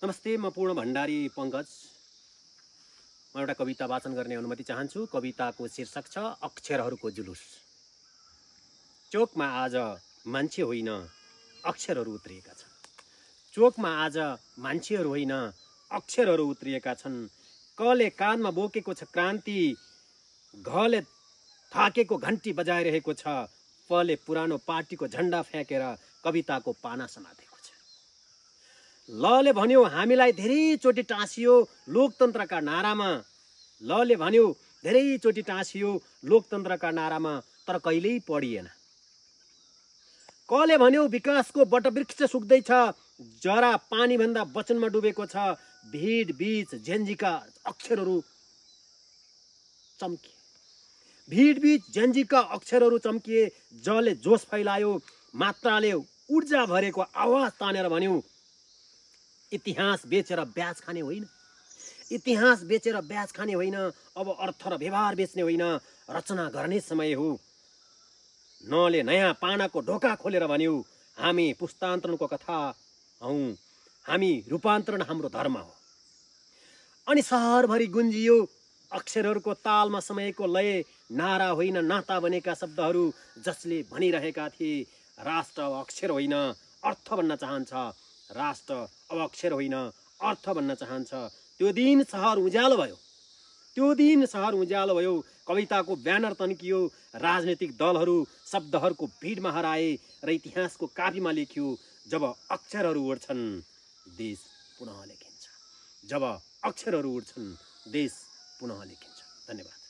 नमस्ते, म पूर्ण भण्डारी पंकज। म एउटा कविता वाचन गर्ने अनुमति चाहन्छु। कविताको शीर्षक छ अक्षरहरूको जुलुस। चोकमा आज मान्छे होइन अक्षरहरू उत्रिएका छन्। चोकमा आज मान्छेहरू होइन अक्षरहरू उत्रिएका छन्। कले कानमा बोकेको छ क्रान्ति, घले थाकेको घन्टी बजाइरहेको छ। पले पुरानो पार्टीको झण्डा फ्याँकेर कविताको पाना समातेको छ। लले भन्यो हामीलाई धेरैचोटि टाँसियो लोकतन्त्रका नारामा। लले भन्यो धेरैचोटि टाँसियो लोकतन्त्रका नारामा, तर कहिल्यै पढिएन। कले भन्यो विकासको वटवृक्ष सुक्दैछ, जरा पानीभन्दा वचनमा डुबेको छ। भिड बीच झेन्जीका अक्षरहरू चम्किए। भिड बीच झेन्जीका अक्षरहरू चम्किए। जले जोस फैलायो, मात्राले ऊर्जा भरेको आवाज तानेर भन्यो इतिहास बेचेर ब्याज खाने होइन। इतिहास बेचेर ब्याज खाने होइन। अब अर्थ र व्यवहार बेच्ने होइन, रचना गर्ने समय हो। नले नयाँ पानाको ढोका खोलेर भन्यो हामी पुस्तान्तरणको कथा हौ, हामी रूपान्तरण हाम्रो धर्म हो। अनि सहरभरि गुन्जियो अक्षरहरूको तालमा समयको लय। नारा होइन नाता बनेका शब्दहरू जसले भनिरहेका थिए राष्ट्र अब अक्षर होइन अर्थ बन्न चाहन्छ। राष्ट्र अब अक्षर होइन अर्थ बन्न चाहन्छ। त्यो दिन सहर उज्यालो भयो। त्यो दिन सहर उज्यालो भयो। कविताको ब्यानर तन्कियो। राजनीतिक दलहरू शब्दहरूको भिडमा हराए र इतिहासको कापीमा लेखियो जब अक्षरहरू उड्छन् देश पुनः लेखिन्छ। जब अक्षरहरू उड्छन् देश पुनः लेखिन्छ। धन्यवाद।